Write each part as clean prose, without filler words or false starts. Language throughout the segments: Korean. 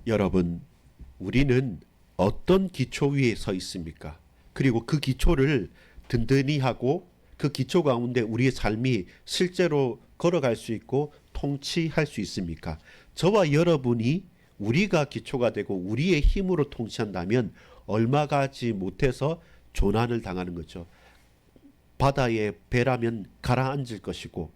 여러분, 우리는 어떤 기초 위에 서 있습니까? 그리고 그 기초를 든든히 하고 그 기초 가운데 우리의 삶이 실제로 걸어갈 수 있고 통치할 수 있습니까? 저와 여러분이 우리가 기초가 되고 우리의 힘으로 통치한다면 얼마 가지 못해서 조난을 당하는 거죠. 바다에 배라면 가라앉을 것이고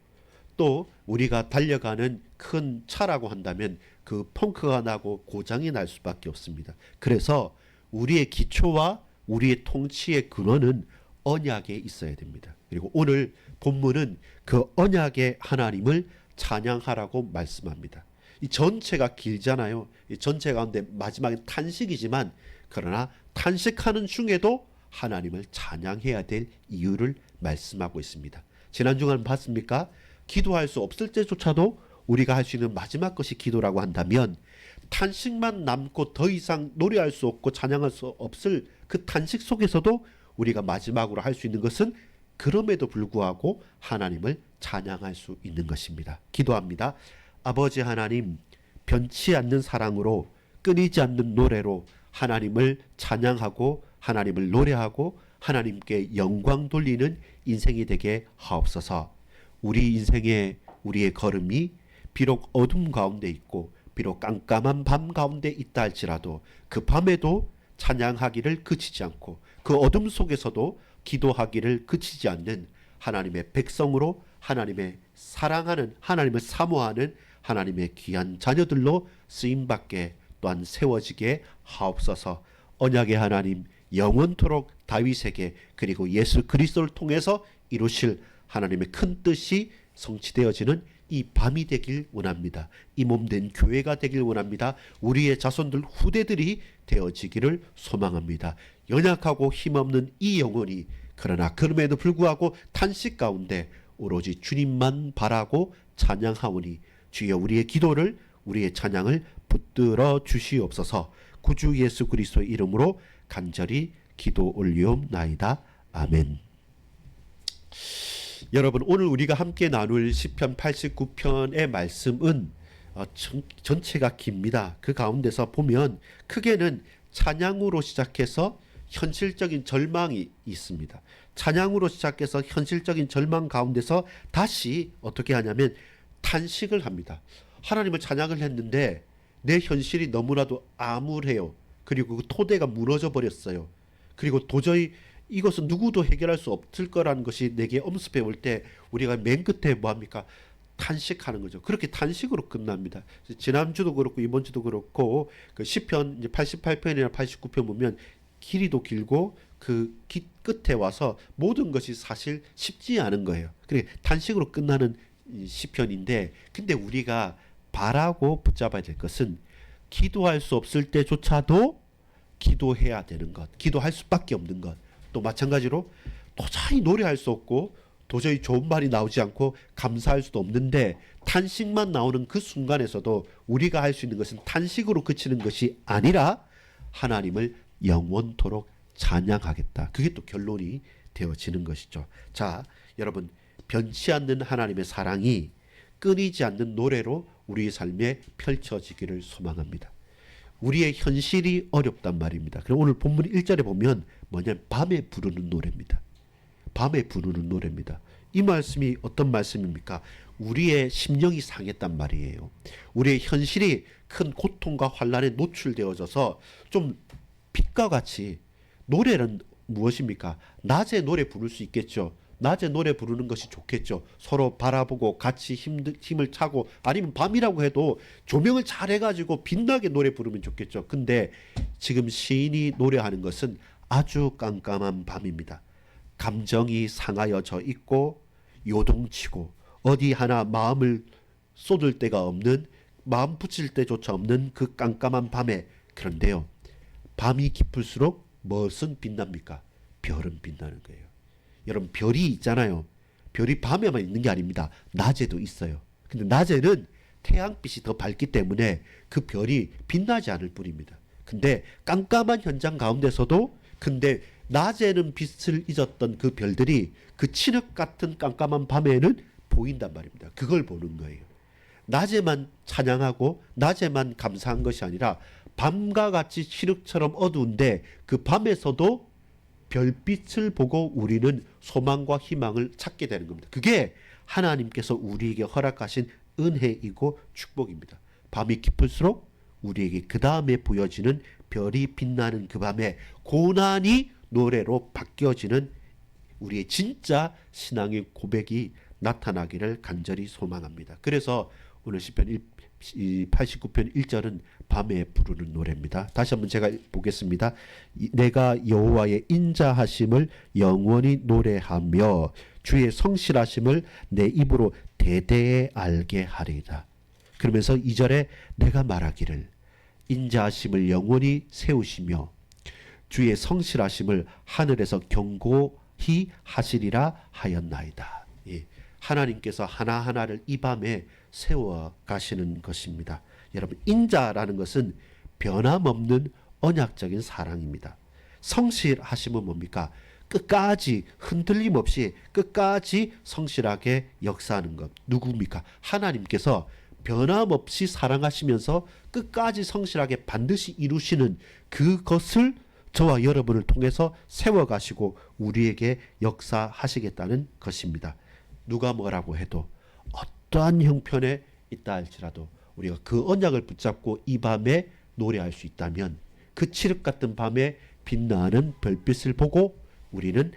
또 우리가 달려가는 큰 차라고 한다면 그 펑크가 나고 고장이 날 수밖에 없습니다. 그래서 우리의 기초와 우리의 통치의 근원은 언약에 있어야 됩니다. 그리고 오늘 본문은 그 언약의 하나님을 찬양하라고 말씀합니다. 이 전체가 길잖아요. 이 전체 가운데 마지막엔 탄식이지만 그러나 탄식하는 중에도 하나님을 찬양해야 될 이유를 말씀하고 있습니다. 지난 주간 봤습니까? 기도할 수 없을 때조차도 우리가 할 수 있는 마지막 것이 기도라고 한다면 탄식만 남고 더 이상 노래할 수 없고 찬양할 수 없을 그 탄식 속에서도 우리가 마지막으로 할 수 있는 것은 그럼에도 불구하고 하나님을 찬양할 수 있는 것입니다. 기도합니다. 아버지 하나님, 변치 않는 사랑으로 끊이지 않는 노래로 하나님을 찬양하고 하나님을 노래하고 하나님께 영광 돌리는 인생이 되게 하옵소서. 우리 인생의 우리의 걸음이 비록 어둠 가운데 있고 비록 깜깜한 밤 가운데 있다 할지라도 그 밤에도 찬양하기를 그치지 않고 그 어둠 속에서도 기도하기를 그치지 않는 하나님의 백성으로 하나님의 사랑하는 하나님을 사모하는 하나님의 귀한 자녀들로 쓰임받게 또한 세워지게 하옵소서. 언약의 하나님 영원토록 다윗에게 그리고 예수 그리스도를 통해서 이루실 하나님의 큰 뜻이 성취되어지는 이 밤이 되길 원합니다. 이 몸된 교회가 되길 원합니다. 우리의 자손들 후대들이 되어지기를 소망합니다. 연약하고 힘없는 이 영혼이 그러나 그럼에도 불구하고 탄식 가운데 오로지 주님만 바라고 찬양하오니 주여 우리의 기도를 우리의 찬양을 붙들어 주시옵소서. 구주 예수 그리스도의 이름으로 간절히 기도 올리옵나이다. 아멘. 여러분, 오늘 우리가 함께 나눌 시편 89편의 말씀은 전체가 깁니다. 그 가운데서 보면 크게는 찬양으로 시작해서 현실적인 절망이 있습니다. 찬양으로 시작해서 현실적인 절망 가운데서 다시 어떻게 하냐면 탄식을 합니다. 하나님을 찬양을 했는데 내 현실이 너무나도 암울해요. 그리고 그 토대가 무너져 버렸어요. 그리고 도저히 이것은 누구도 해결할 수 없을 거라는 것이 내게 엄습해 올 때 우리가 맨 끝에 뭐합니까? 탄식하는 거죠. 그렇게 탄식으로 끝납니다. 지난주도 그렇고 이번주도 그렇고 그 시편 88편이나 89편 보면 길이도 길고 그 끝에 와서 모든 것이 사실 쉽지 않은 거예요. 그래 탄식으로 끝나는 시편인데 근데 우리가 바라고 붙잡아야 될 것은 기도할 수 없을 때조차도 기도해야 되는 것, 기도할 수밖에 없는 것. 또 마찬가지로 도저히 노래할 수 없고 도저히 좋은 말이 나오지 않고 감사할 수도 없는데 탄식만 나오는 그 순간에서도 우리가 할 수 있는 것은 탄식으로 그치는 것이 아니라 하나님을 영원토록 찬양하겠다. 그게 또 결론이 되어지는 것이죠. 자, 여러분, 변치 않는 하나님의 사랑이 끊이지 않는 노래로 우리의 삶에 펼쳐지기를 소망합니다. 우리의 현실이 어렵단 말입니다. 그럼 오늘 본문 1절에 보면 뭐냐면 밤에 부르는 노래입니다. 밤에 부르는 노래입니다. 이 말씀이 어떤 말씀입니까? 우리의 심령이 상했단 말이에요. 우리의 현실이 큰 고통과 환난에 노출되어져서 좀 빛과 같이 노래는 무엇입니까? 낮에 노래 부를 수 있겠죠. 낮에 노래 부르는 것이 좋겠죠. 서로 바라보고 같이 힘을 차고 아니면 밤이라고 해도 조명을 잘 해가지고 빛나게 노래 부르면 좋겠죠. 근데 지금 시인이 노래하는 것은 아주 깜깜한 밤입니다. 감정이 상하여져 있고 요동치고 어디 하나 마음을 쏟을 데가 없는 마음 붙일 데조차 없는 그 깜깜한 밤에 그런데요. 밤이 깊을수록 무엇은 빛납니까? 별은 빛나는 거예요. 여러분 별이 있잖아요. 별이 밤에만 있는 게 아닙니다. 낮에도 있어요. 근데 낮에는 태양빛이 더 밝기 때문에 그 별이 빛나지 않을 뿐입니다. 근데 깜깜한 현장 가운데서도 근데 낮에는 빛을 잊었던 그 별들이 그 칠흑 같은 깜깜한 밤에는 보인단 말입니다. 그걸 보는 거예요. 낮에만 찬양하고 낮에만 감사한 것이 아니라 밤과 같이 칠흑처럼 어두운데 그 밤에서도 별빛을 보고 우리는 소망과 희망을 찾게 되는 겁니다. 그게 하나님께서 우리에게 허락하신 은혜이고 축복입니다. 밤이 깊을수록 우리에게 그 다음에 보여지는 별이 빛나는 그 밤에 고난이 노래로 바뀌어지는 우리의 진짜 신앙의 고백이 나타나기를 간절히 소망합니다. 그래서 오늘 시편 89편 1절은 밤에 부르는 노래입니다. 다시 한번 제가 보겠습니다. 내가 여호와의 인자하심을 영원히 노래하며 주의 성실하심을 내 입으로 대대에 알게 하리이다. 그러면서 2절에 내가 말하기를 인자하심을 영원히 세우시며 주의 성실하심을 하늘에서 경고히 하시리라 하였나이다. 예. 하나님께서 하나하나를 이 밤에 세워 가시는 것입니다. 여러분, 인자라는 것은 변함없는 언약적인 사랑입니다. 성실하심은 뭡니까? 끝까지 흔들림 없이 끝까지 성실하게 역사하는 것. 누굽니까? 하나님께서 변함없이 사랑하시면서 끝까지 성실하게 반드시 이루시는 그것을 저와 여러분을 통해서 세워가시고 우리에게 역사하시겠다는 것입니다. 누가 뭐라고 해도 어떠한 형편에 있다 할지라도 우리가 그 언약을 붙잡고 이 밤에 노래할 수 있다면 그 칠흑 같은 밤에 빛나는 별빛을 보고 우리는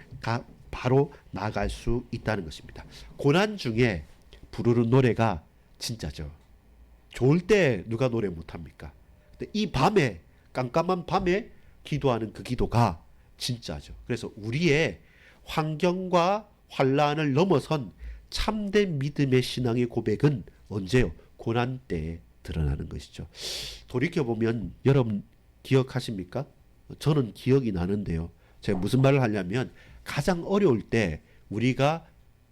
바로 나갈 수 있다는 것입니다. 고난 중에 부르는 노래가 진짜죠. 좋을 때 누가 노래 못합니까? 근데 이 밤에, 깜깜한 밤에 기도하는 그 기도가 진짜죠. 그래서 우리의 환경과 환란을 넘어선 참된 믿음의 신앙의 고백은 언제요? 고난 때에 드러나는 것이죠. 돌이켜보면 여러분 기억하십니까? 저는 기억이 나는데요. 제가 무슨 말을 하냐면 가장 어려울 때, 우리가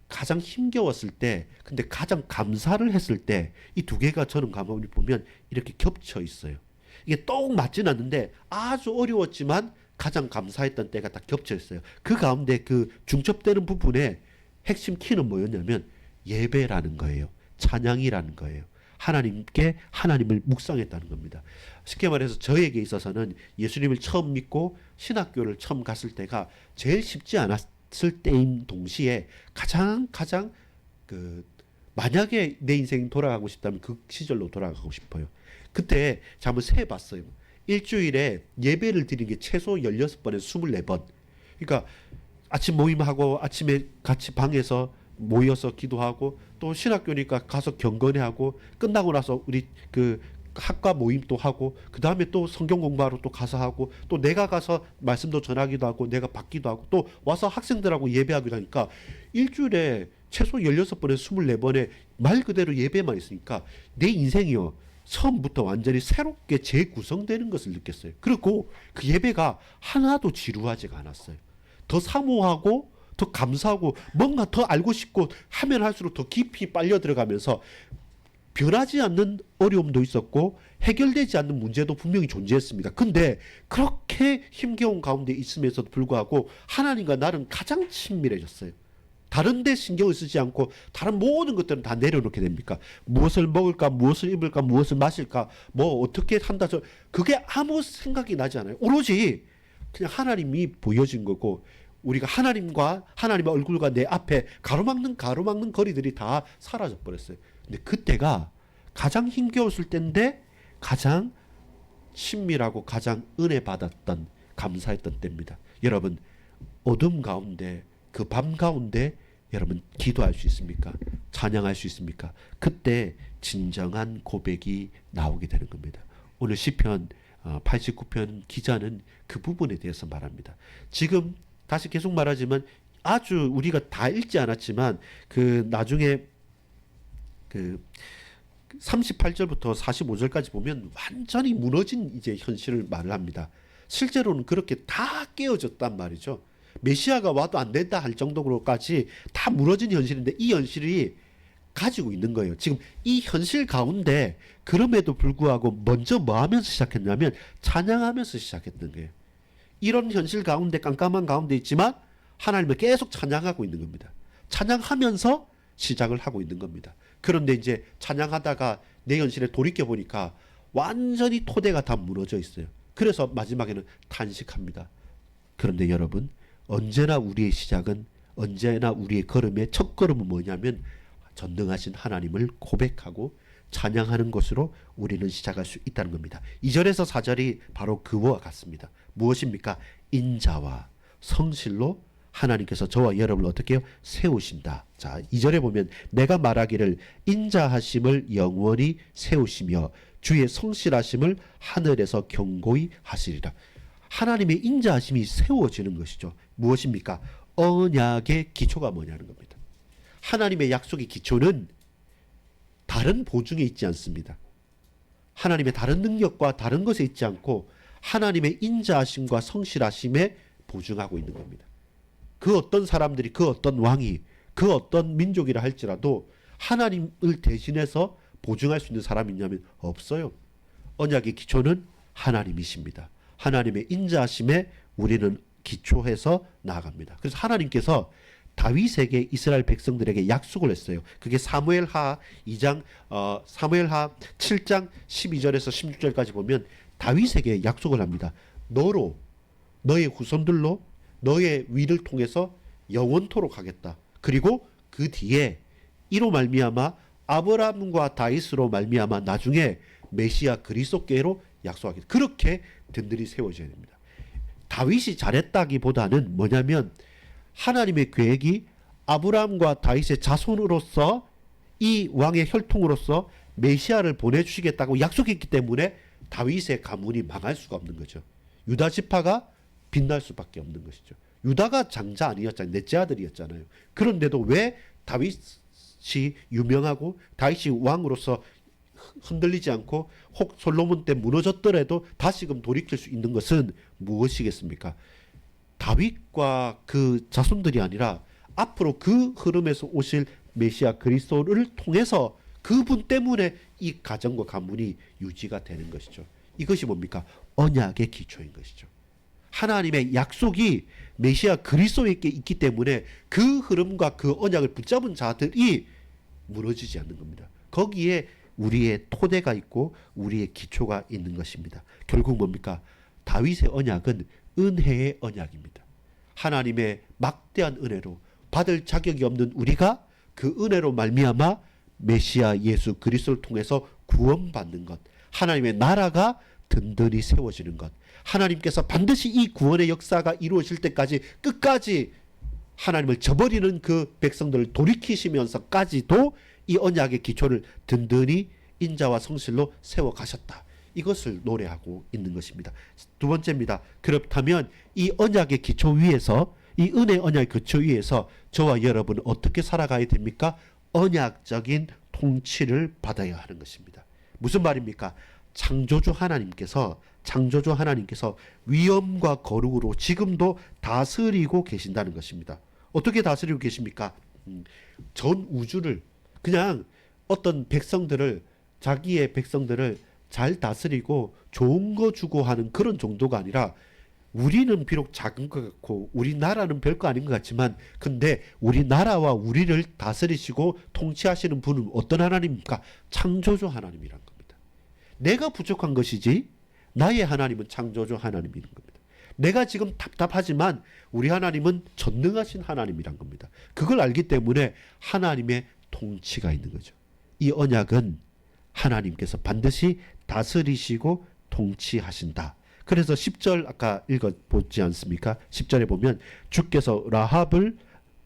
가장 힘겨웠을 때, 근데 가장 감사를 했을 때 이 두 개가 저는 가만히 보면 이렇게 겹쳐 있어요. 이게 똑 맞진 않는데 아주 어려웠지만 가장 감사했던 때가 딱 겹쳐 있어요. 그 가운데 그 중첩되는 부분에 핵심 키는 뭐였냐면 예배라는 거예요. 찬양이라는 거예요. 하나님께 하나님을 묵상했다는 겁니다. 쉽게 말해서 저에게 있어서는 예수님을 처음 믿고 신학교를 처음 갔을 때가 제일 쉽지 않았을 때인 동시에 가장 만약에 내 인생이 돌아가고 싶다면 그 시절로 돌아가고 싶어요. 그때 제가 한번 세봤어요. 일주일에 예배를 드리는 게 최소 16번에서 24번. 그러니까 아침 모임하고 아침에 같이 방에서 모여서 기도하고 또 신학교니까 가서 경건회하고 끝나고 나서 우리 그 학과 모임 또 하고 그 다음에 또 성경 공부하러 또 가서 하고 또 내가 가서 말씀도 전하기도 하고 내가 받기도 하고 또 와서 학생들하고 예배하기도 하니까 일주일에 최소 16번에서 24번에 말 그대로 예배만 있으니까 내 인생이요 처음부터 완전히 새롭게 재구성되는 것을 느꼈어요. 그리고 그 예배가 하나도 지루하지가 않았어요. 더 사모하고 더 감사하고 뭔가 더 알고 싶고 하면 할수록 더 깊이 빨려 들어가면서 변하지 않는 어려움도 있었고 해결되지 않는 문제도 분명히 존재했습니다. 근데 그렇게 힘겨운 가운데 있음에도 불구하고 하나님과 나는 가장 친밀해졌어요. 다른 데 신경을 쓰지 않고 다른 모든 것들은 다 내려놓게 됩니까? 무엇을 먹을까, 무엇을 입을까, 무엇을 마실까, 뭐 어떻게 한다, 그게 아무 생각이 나지 않아요. 오로지 그냥 하나님이 보여진 거고 우리가 하나님과 하나님의 얼굴과 내 앞에 가로막는 거리들이 다 사라져 버렸어요. 근데 그때가 가장 힘겨웠을 때인데 가장 친밀하고 가장 은혜 받았던 감사했던 때입니다. 여러분 어둠 가운데 그 밤 가운데 여러분 기도할 수 있습니까? 찬양할 수 있습니까? 그때 진정한 고백이 나오게 되는 겁니다. 오늘 시편 89편 기자는 그 부분에 대해서 말합니다. 지금 다시 계속 말하지만 아주 우리가 다 읽지 않았지만 그 나중에 그 38절부터 45절까지 보면 완전히 무너진 이제 현실을 말을 합니다. 실제로는 그렇게 다 깨어졌단 말이죠. 메시아가 와도 안 된다 할 정도로까지 다 무너진 현실인데 이 현실이 가지고 있는 거예요. 지금 이 현실 가운데 그럼에도 불구하고 먼저 뭐 하면서 시작했냐면 찬양하면서 시작했던 거예요. 이런 현실 가운데 깜깜한 가운데 있지만 하나님을 계속 찬양하고 있는 겁니다. 찬양하면서 시작을 하고 있는 겁니다. 그런데 이제 찬양하다가 내 현실에 돌이켜 보니까 완전히 토대가 다 무너져 있어요. 그래서 마지막에는 탄식합니다. 그런데 여러분, 언제나 우리의 시작은, 언제나 우리의 걸음의 첫 걸음은 뭐냐면 전능하신 하나님을 고백하고 찬양하는 것으로 우리는 시작할 수 있다는 겁니다. 2절에서 4절이 바로 그와 같습니다. 무엇입니까? 인자와 성실로 하나님께서 저와 여러분을 어떻게 해요? 세우신다. 자, 2절에 보면 내가 말하기를 인자하심을 영원히 세우시며 주의 성실하심을 하늘에서 경고히 하시리라. 하나님의 인자하심이 세워지는 것이죠. 무엇입니까? 언약의 기초가 뭐냐는 겁니다. 하나님의 약속의 기초는 다른 보증에 있지 않습니다. 하나님의 다른 능력과 다른 것에 있지 않고 하나님의 인자하심과 성실하심에 보증하고 있는 겁니다. 그 어떤 사람들이, 그 어떤 왕이, 그 어떤 민족이라 할지라도 하나님을 대신해서 보증할 수 있는 사람이 있냐면 없어요. 언약의 기초는 하나님이십니다. 하나님의 인자하심에 우리는 기초해서 나아갑니다. 그래서 하나님께서 다윗에게 이스라엘 백성들에게 약속을 했어요. 그게 사무엘하 7장 12절에서 16절까지 보면 다윗에게 약속을 합니다. 너로, 너의 후손들로, 너의 위를 통해서 영원토록 하겠다. 그리고 그 뒤에 이로 말미암아 아브라함과 다윗으로 말미암아 나중에 메시아 그리스도께로 약속하겠다. 그렇게 든든히 세워져야 됩니다. 다윗이 잘했다기보다는 뭐냐면 하나님의 계획이 아브라함과 다윗의 자손으로서 이 왕의 혈통으로서 메시아를 보내주시겠다고 약속했기 때문에 다윗의 가문이 망할 수가 없는 거죠. 유다 지파가 빛날 수밖에 없는 것이죠. 유다가 장자 아니었잖아요. 넷째 아들이었잖아요. 그런데도 왜 다윗이 유명하고 다윗이 왕으로서 흔들리지 않고 혹 솔로몬 때 무너졌더라도 다시금 돌이킬 수 있는 것은 무엇이겠습니까? 다윗과 그 자손들이 아니라 앞으로 그 흐름에서 오실 메시아 그리스도를 통해서 그분 때문에 이 가정과 가문이 유지가 되는 것이죠. 이것이 뭡니까? 언약의 기초인 것이죠. 하나님의 약속이 메시아 그리스도에게 있기 때문에 그 흐름과 그 언약을 붙잡은 자들이 무너지지 않는 겁니다. 거기에 우리의 토대가 있고 우리의 기초가 있는 것입니다. 결국 뭡니까? 다윗의 언약은 은혜의 언약입니다. 하나님의 막대한 은혜로 받을 자격이 없는 우리가 그 은혜로 말미암아 메시아 예수 그리스도를 통해서 구원받는 것, 하나님의 나라가 든든히 세워지는 것, 하나님께서 반드시 이 구원의 역사가 이루어질 때까지 끝까지 하나님을 저버리는 그 백성들을 돌이키시면서까지도 이 언약의 기초를 든든히 인자와 성실로 세워가셨다. 이것을 노래하고 있는 것입니다. 두 번째입니다. 그렇다면 이 언약의 기초 위에서, 이 은혜 언약의 기초 위에서 저와 여러분은 어떻게 살아가야 됩니까? 언약적인 통치를 받아야 하는 것입니다. 무슨 말입니까? 창조주 하나님께서 위엄과 거룩으로 지금도 다스리고 계신다는 것입니다. 어떻게 다스리고 계십니까? 전 우주를, 그냥 어떤 백성들을, 자기의 백성들을 잘 다스리고 좋은 거 주고 하는 그런 정도가 아니라, 우리는 비록 작은 것 같고 우리나라는 별거 아닌 것 같지만, 근데 우리나라와 우리를 다스리시고 통치하시는 분은 어떤 하나님입니까? 창조주 하나님이란 겁니다. 내가 부족한 것이지 나의 하나님은 창조주 하나님인 겁니다. 내가 지금 답답하지만 우리 하나님은 전능하신 하나님이란 겁니다. 그걸 알기 때문에 하나님의 통치가 있는 거죠. 이 언약은 하나님께서 반드시 다스리시고 통치하신다. 그래서 10절 아까 읽어보지 않습니까? 10절에 보면 주께서 라합을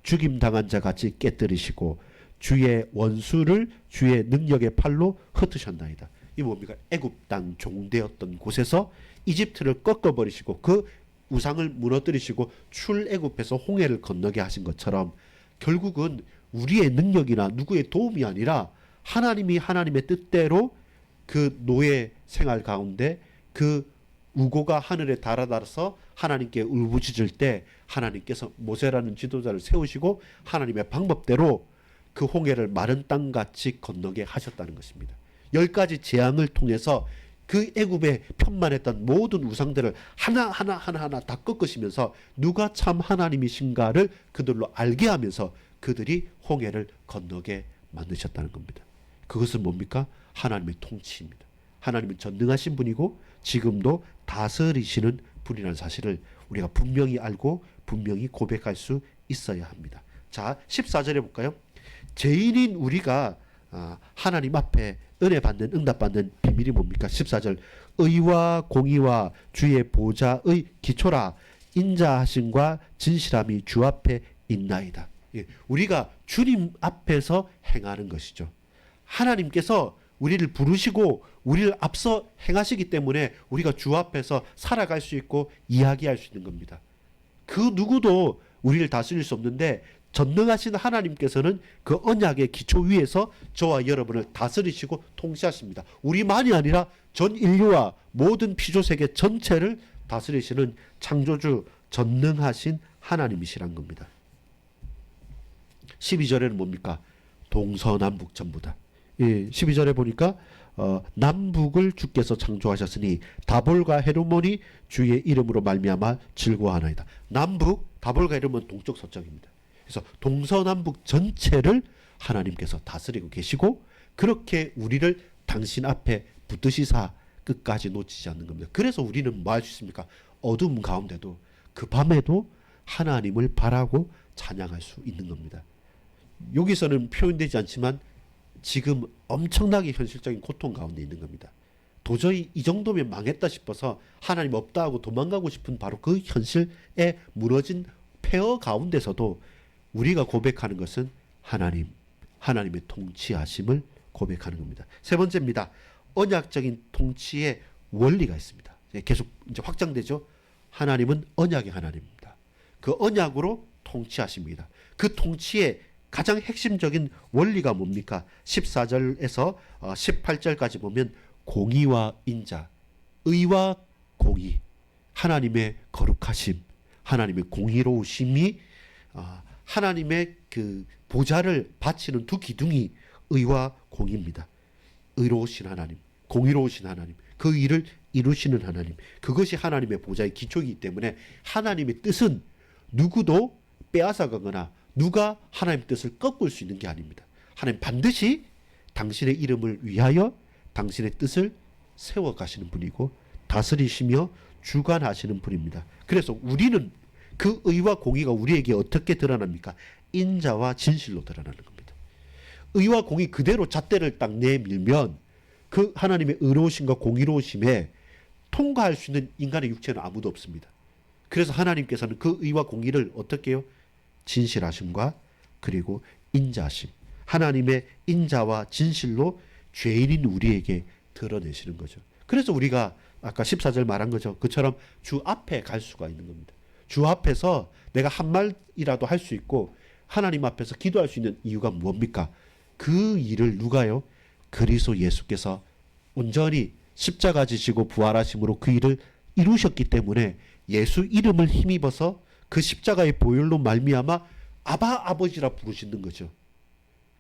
죽임당한 자 같이 깨뜨리시고 주의 원수를 주의 능력의 팔로 흩으셨나이다. 이 뭡니까? 애굽 땅 종되었던 곳에서 이집트를 꺾어버리시고 그 우상을 무너뜨리시고 출애굽해서 홍해를 건너게 하신 것처럼, 결국은 우리의 능력이나 누구의 도움이 아니라 하나님이 하나님의 뜻대로 그 노예 생활 가운데 그 우고가 하늘에 달아달아서 하나님께 울부짖을 때 하나님께서 모세라는 지도자를 세우시고 하나님의 방법대로 그 홍해를 마른 땅같이 건너게 하셨다는 것입니다. 10가지 재앙을 통해서 그 애굽에 편만했던 모든 우상들을 하나하나 다 꺾으시면서 누가 참 하나님이신가를 그들로 알게 하면서 그들이 홍해를 건너게 만드셨다는 겁니다. 그것은 뭡니까? 하나님의 통치입니다. 하나님은 전능하신 분이고 지금도 다스리시는 분이라는 사실을 우리가 분명히 알고 분명히 고백할 수 있어야 합니다. 자, 14절에 볼까요? 죄인인 우리가 하나님 앞에 은혜 받는, 응답 받는 비밀이 뭡니까? 14절, 의와 공의와 주의 보좌의 기초라, 인자하심과 진실함이 주 앞에 있나이다. 우리가 주님 앞에서 행하는 것이죠. 하나님께서 우리를 부르시고 우리를 앞서 행하시기 때문에 우리가 주 앞에서 살아갈 수 있고 이야기할 수 있는 겁니다. 그 누구도 우리를 다스릴 수 없는데 전능하신 하나님께서는 그 언약의 기초 위에서 저와 여러분을 다스리시고 통치하십니다. 우리만이 아니라 전 인류와 모든 피조세계 전체를 다스리시는 창조주 전능하신 하나님이시란 겁니다. 12절에는 뭡니까? 동서남북 전부다. 12절에 보니까 남북을 주께서 창조하셨으니 다볼과 헤르몬이 주의 이름으로 말미암아 즐거워하나이다. 남북, 다볼과 헤르몬 동쪽 서쪽입니다. 그래서 동서남북 전체를 하나님께서 다스리고 계시고 그렇게 우리를 당신 앞에 붙드시사 끝까지 놓치지 않는 겁니다. 그래서 우리는 뭐 할 수 있습니까? 어둠 가운데도 그 밤에도 하나님을 바라고 찬양할 수 있는 겁니다. 여기서는 표현되지 않지만 지금 엄청나게 현실적인 고통 가운데 있는 겁니다. 도저히 이 정도면 망했다 싶어서 하나님 없다 하고 도망가고 싶은 바로 그 현실에 무너진 폐허 가운데서도 우리가 고백하는 것은 하나님의 통치하심을 고백하는 겁니다. 세 번째입니다. 언약적인 통치의 원리가 있습니다. 계속 이제 확장되죠. 하나님은 언약의 하나님입니다. 그 언약으로 통치하십니다. 그 통치의 가장 핵심적인 원리가 뭡니까? 14절에서 18절까지 보면 공의와 인자, 의와 공의, 하나님의 거룩하심, 하나님의 공의로우심이 하나님의 그 보좌를 바치는 두 기둥이 의와 공의입니다. 의로우신 하나님, 공의로우신 하나님, 그 일을 이루시는 하나님, 그것이 하나님의 보좌의 기초이기 때문에 하나님의 뜻은 누구도 빼앗아가거나 누가 하나님의 뜻을 꺾을 수 있는 게 아닙니다. 하나님 반드시 당신의 이름을 위하여 당신의 뜻을 세워가시는 분이고 다스리시며 주관하시는 분입니다. 그래서 우리는 그 의와 공의가 우리에게 어떻게 드러납니까? 인자와 진실로 드러나는 겁니다. 의와 공의 그대로 잣대를 딱 내밀면 그 하나님의 의로우심과 공의로우심에 통과할 수 있는 인간의 육체는 아무도 없습니다. 그래서 하나님께서는 그 의와 공의를 어떻게 해요? 진실하심과 그리고 인자하심, 하나님의 인자와 진실로 죄인인 우리에게 드러내시는 거죠. 그래서 우리가 아까 14절 말한 거죠. 그처럼 주 앞에 갈 수가 있는 겁니다. 주 앞에서 내가 한 말이라도 할 수 있고 하나님 앞에서 기도할 수 있는 이유가 뭡니까? 그 일을 누가요? 그리스도 예수께서 온전히 십자가 지시고 부활하심으로 그 일을 이루셨기 때문에 예수 이름을 힘입어서 그 십자가의 보혈로 말미암아 아바 아버지라 부르시는 거죠.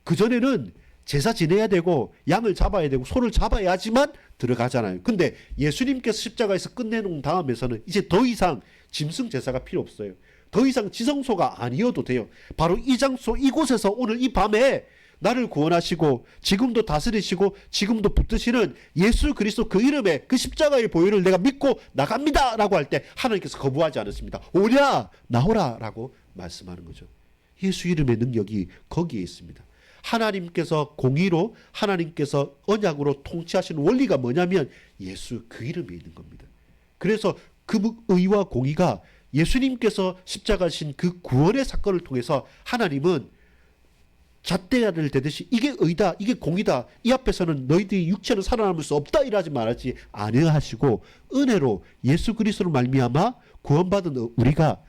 그전에는 제사 지내야 되고 양을 잡아야 되고 소를 잡아야지만 들어가잖아요. 근데 예수님께서 십자가에서 끝내놓은 다음에서는 이제 더 이상 짐승 제사가 필요 없어요. 더 이상 지성소가 아니어도 돼요. 바로 이 장소 이곳에서 오늘 이 밤에 나를 구원하시고 지금도 다스리시고 지금도 붙드시는 예수 그리스도 그 이름에 그 십자가의 보혈을 내가 믿고 나갑니다 라고 할 때 하나님께서 거부하지 않았습니다. 오랴 나오라 라고 말씀하는 거죠. 예수 이름의 능력이 거기에 있습니다. 하나님께서 공의로 하나님께서 언약으로 통치하시는 원리가 뭐냐면 예수 그 이름에 있는 겁니다. 그래서 그 의와 공의가 예수님께서 십자가신 그 구원의 사건을 통해서 하나님은 잣대를 대듯이 이게 의다, 이게 공의다, 이 앞에서는 너희들이 육체는 살아남을 수 없다 이러지 말하지 아니하시고 은혜로 예수 그리스도로 말미암아 구원받은 우리가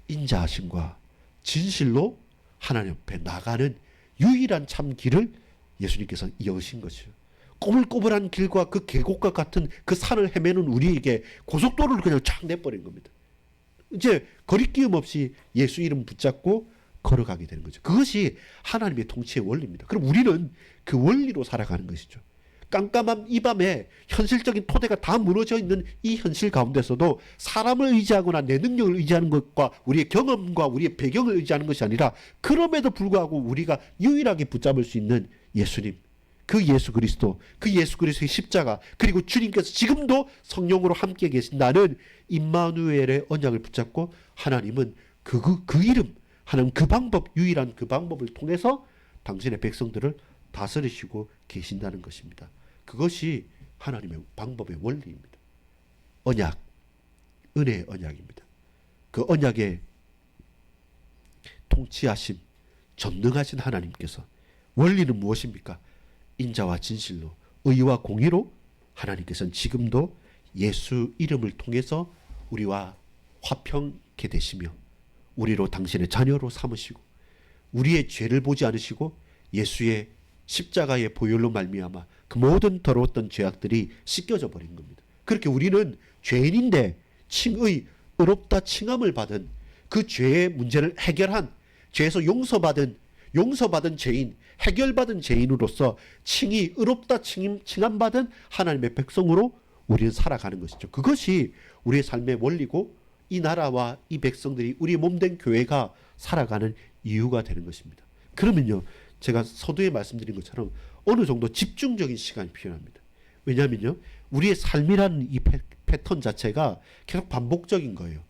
인자하심과 진실로 하나님 앞에 나가는 유일한 참 길을 예수님께서 여신 것이죠. 꼬불꼬불한 길과 그 계곡과 같은 그 산을 헤매는 우리에게 고속도로를 그냥 쫙 내버린 겁니다. 이제 거리끼움 없이 예수 이름 붙잡고 걸어가게 되는 거죠. 그것이 하나님의 통치의 원리입니다. 그럼 우리는 그 원리로 살아가는 것이죠. 깜깜한 이 밤에 현실적인 토대가 다 무너져 있는 이 현실 가운데서도 사람을 의지하거나 내 능력을 의지하는 것과 우리의 경험과 우리의 배경을 의지하는 것이 아니라 그럼에도 불구하고 우리가 유일하게 붙잡을 수 있는 예수님, 그 예수 그리스도의 십자가, 그리고 주님께서 지금도 성령으로 함께 계신다는 임마누엘의 언약을 붙잡고 하나님은 그 이름, 하나님 그 방법, 유일한 그 방법을 통해서 당신의 백성들을 다스리시고 계신다는 것입니다. 그것이 하나님의 방법의 원리입니다. 언약, 은혜의 언약입니다. 그 언약의 통치하심, 전능하신 하나님께서, 원리는 무엇입니까? 인자와 진실로, 의와 공의로 하나님께서는 지금도 예수 이름을 통해서 우리와 화평케 되시며 우리로 당신의 자녀로 삼으시고 우리의 죄를 보지 않으시고 예수의 십자가의 보혈로 말미암아 그 모든 더러웠던 죄악들이 씻겨져 버린 겁니다. 그렇게 우리는 죄인인데 칭의, 의롭다 칭함을 받은, 그 죄의 문제를 해결한, 죄에서 용서받은 죄인, 해결받은 죄인으로서 칭의, 의롭다 칭함받은 하나님의 백성으로 우리는 살아가는 것이죠. 그것이 우리의 삶의 원리고 이 나라와 이 백성들이 우리 몸된 교회가 살아가는 이유가 되는 것입니다. 그러면요, 제가 서두에 말씀드린 것처럼 어느 정도 집중적인 시간이 필요합니다. 왜냐하면요, 우리의 삶이라는 이 패턴 자체가 계속 반복적인 거예요.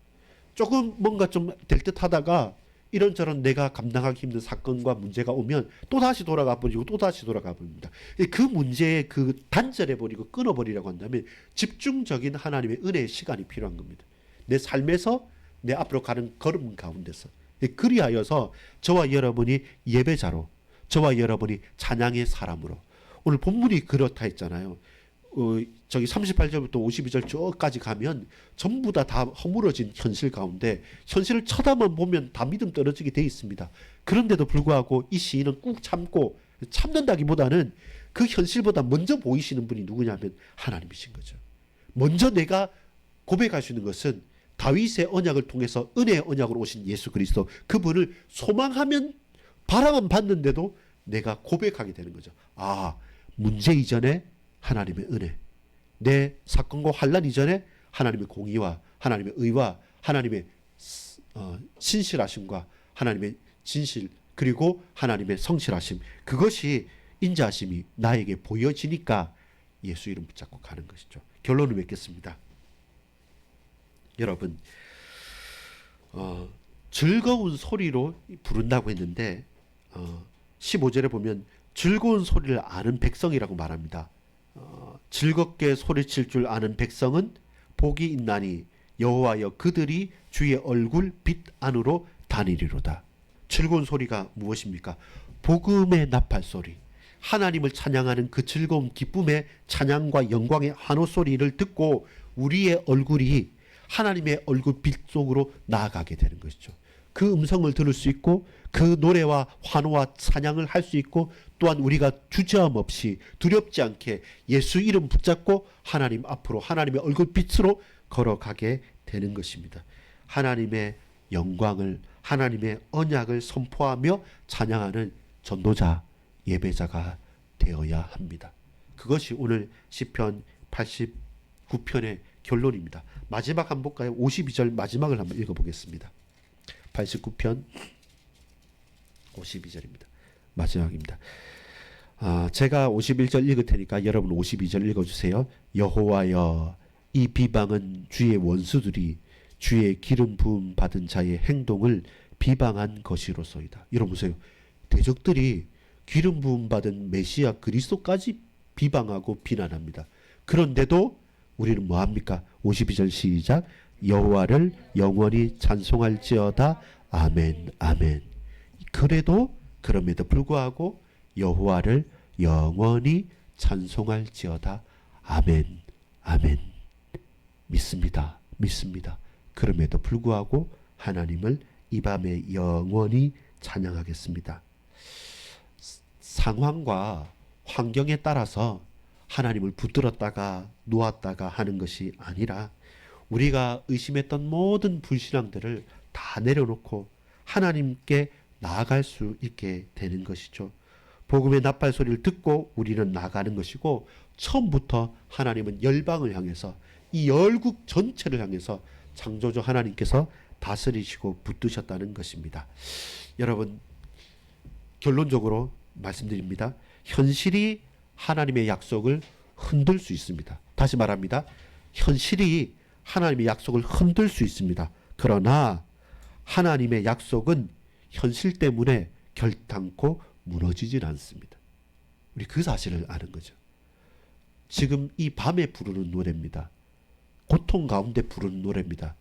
조금 뭔가 좀 될 듯 하다가 이런저런 내가 감당하기 힘든 사건과 문제가 오면 또다시 돌아가 버리고 또다시 돌아가 버립니다. 그 문제에 그 단절해버리고 끊어버리라고 한다면 집중적인 하나님의 은혜의 시간이 필요한 겁니다. 내 삶에서 내 앞으로 가는 걸음 가운데서. 그리하여서 저와 여러분이 예배자로, 저와 여러분이 찬양의 사람으로, 오늘 본문이 그렇다 했잖아요. 저기 38절부터 52절 저까지 가면 전부 다 허물어진 현실 가운데 현실을 쳐다만 보면 다 믿음 떨어지게 돼 있습니다. 그런데도 불구하고 이 시인은 꾹 참고, 참는다기보다는 그 현실보다 먼저 보이시는 분이 누구냐면 하나님이신 거죠. 먼저 내가 고백할 수 있는 것은 다윗의 언약을 통해서 은혜의 언약으로 오신 예수 그리스도, 그분을 소망하면, 바라만 봤는데도 내가 고백하게 되는 거죠. 아, 문제 이전에 하나님의 은혜, 내 사건과 환난 이전에 하나님의 공의와 하나님의 의와 하나님의 신실하심과 하나님의 진실, 그리고 하나님의 성실하심, 그것이 인자하심이 나에게 보여지니까 예수 이름 붙잡고 가는 것이죠. 결론을 맺겠습니다. 여러분, 즐거운 소리로 부른다고 했는데 15절에 보면 즐거운 소리를 아는 백성이라고 말합니다. 즐겁게 소리칠 줄 아는 백성은 복이 있나니 여호와여 그들이 주의 얼굴 빛 안으로 다니리로다. 즐거운 소리가 무엇입니까? 복음의 나팔 소리, 하나님을 찬양하는 그 즐거운 기쁨의 찬양과 영광의 환호 소리를 듣고 우리의 얼굴이 하나님의 얼굴 빛 속으로 나아가게 되는 것이죠. 그 음성을 들을 수 있고 그 노래와 환호와 찬양을 할 수 있고, 또한 우리가 주저함 없이 두렵지 않게 예수 이름 붙잡고 하나님 앞으로 하나님의 얼굴 빛으로 걸어가게 되는 것입니다. 하나님의 영광을, 하나님의 언약을 선포하며 찬양하는 전도자, 예배자가 되어야 합니다. 그것이 오늘 시편 89편의 결론입니다. 마지막 한번 볼까요? 52절 마지막을 한번 읽어보겠습니다. 89편 52절입니다. 마지막입니다. 제가 51절 읽을 테니까 여러분 52절 읽어주세요. 여호와여, 이 비방은 주의 원수들이 주의 기름 부음 받은 자의 행동을 비방한 것이로소이다. 여러분 보세요. 대적들이 기름 부음 받은 메시아 그리스도까지 비방하고 비난합니다. 그런데도 우리는 뭐합니까? 52절 시작. 여호와를 영원히 찬송할지어다. 아멘 아멘. 그럼에도 불구하고 여호와를 영원히 찬송할지어다. 아멘 아멘. 믿습니다. 그럼에도 불구하고 하나님을 이 밤에 영원히 찬양하겠습니다. 상황과 환경에 따라서 하나님을 붙들었다가 놓았다가 하는 것이 아니라 우리가 의심했던 모든 불신앙들을 다 내려놓고 하나님께 나아갈 수 있게 되는 것이죠. 복음의 나팔 소리를 듣고 우리는 나아가는 것이고, 처음부터 하나님은 열방을 향해서, 이 열국 전체를 향해서 창조주 하나님께서 다스리시고 붙드셨다는 것입니다. 여러분, 결론적으로 말씀드립니다. 현실이 하나님의 약속을 흔들 수 있습니다. 다시 말합니다. 현실이 하나님의 약속을 흔들 수 있습니다. 그러나 하나님의 약속은 현실 때문에 결단코 무너지질 않습니다. 우리 그 사실을 아는 거죠. 지금 이 밤에 부르는 노래입니다. 고통 가운데 부르는 노래입니다.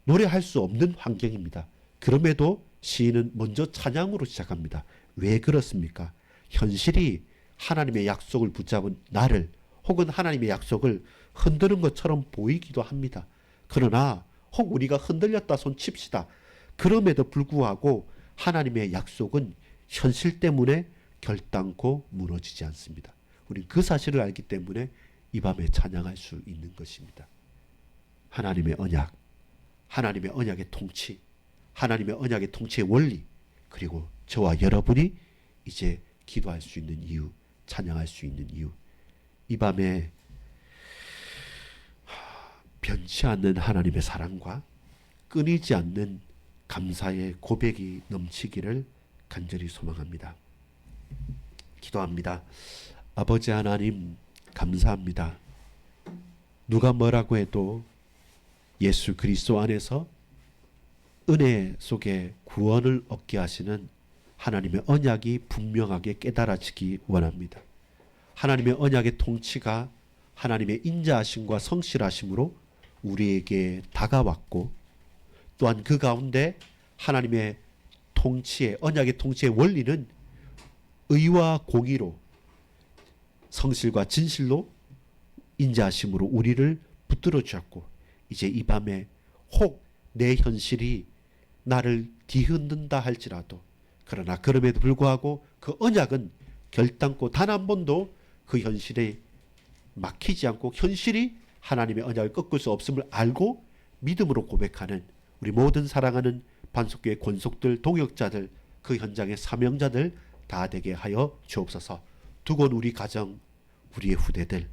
노래할 수 없는 환경입니다. 그럼에도 시인은 먼저 찬양으로 시작합니다. 왜 그렇습니까? 현실이 하나님의 약속을 붙잡은 나를 혹은 하나님의 약속을 흔드는 것처럼 보이기도 합니다. 그러나 혹 우리가 흔들렸다 손 칩시다. 그럼에도 불구하고 하나님의 약속은 현실 때문에 결단코 무너지지 않습니다. 우리는 그 사실을 알기 때문에 이 밤에 찬양할 수 있는 것입니다. 하나님의 언약, 하나님의 언약의 통치, 하나님의 언약의 통치의 원리, 그리고 저와 여러분이 이제 기도할 수 있는 이유, 찬양할 수 있는 이유. 이 밤에 변치 않는 하나님의 사랑과 끊이지 않는 감사의 고백이 넘치기를 간절히 소망합니다. 기도합니다. 아버지 하나님, 감사합니다. 누가 뭐라고 해도 예수 그리스도 안에서 은혜 속에 구원을 얻게 하시는 하나님의 언약이 분명하게 깨달아지기 원합니다. 하나님의 언약의 통치가 하나님의 인자하심과 성실하심으로 우리에게 다가왔고, 또한 그 가운데 하나님의 통치의 언약의 통치의 원리는 의와 공의로, 성실과 진실로, 인자하심으로 우리를 붙들어 주셨고, 이제 이 밤에 혹 내 현실이 나를 뒤흔든다 할지라도, 그러나 그럼에도 불구하고 그 언약은 결단코 단 한 번도 그 현실에 막히지 않고 현실이 하나님의 언약을 꺾을 수 없음을 알고 믿음으로 고백하는 우리 모든 사랑하는 반석교회 권속들, 동역자들, 그 현장의 사명자들 다 되게 하여 주옵소서. 두고온 우리 가정, 우리의 후대들,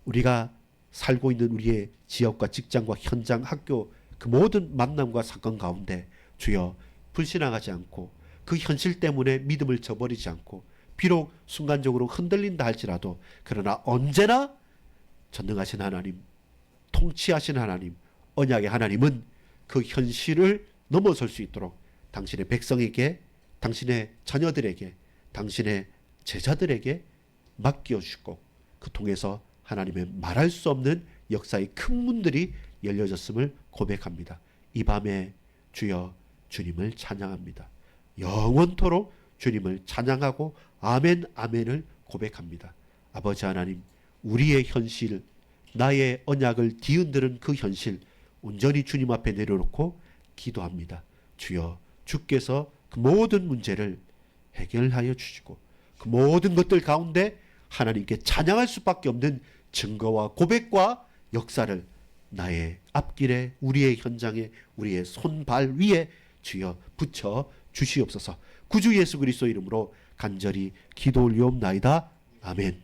우리가 살고 있는 우리의 지역과 직장과 현장, 학교, 그 모든 만남과 사건 가운데 주여 불신앙하지 않고 그 현실 때문에 믿음을 저버리지 않고, 비록 순간적으로 흔들린다 할지라도 그러나 언제나 전능하신 하나님, 통치하신 하나님, 언약의 하나님은 그 현실을 넘어설 수 있도록 당신의 백성에게, 당신의 자녀들에게, 당신의 제자들에게 맡겨주시고, 그 통해서 하나님의 말할 수 없는 역사의 큰 문들이 열려졌음을 고백합니다. 이 밤에 주여 주님을 찬양합니다. 영원토록 주님을 찬양하고 아멘 아멘을 고백합니다. 아버지 하나님, 우리의 현실, 나의 언약을 뒤흔드는 그 현실 온전히 주님 앞에 내려놓고 기도합니다. 주여, 주께서 그 모든 문제를 해결하여 주시고 그 모든 것들 가운데 하나님께 찬양할 수밖에 없는 증거와 고백과 역사를 나의 앞길에, 우리의 현장에, 우리의 손발 위에 주여 붙여 주시옵소서. 구주 예수 그리스도 이름으로 간절히 기도 올리옵나이다. 아멘.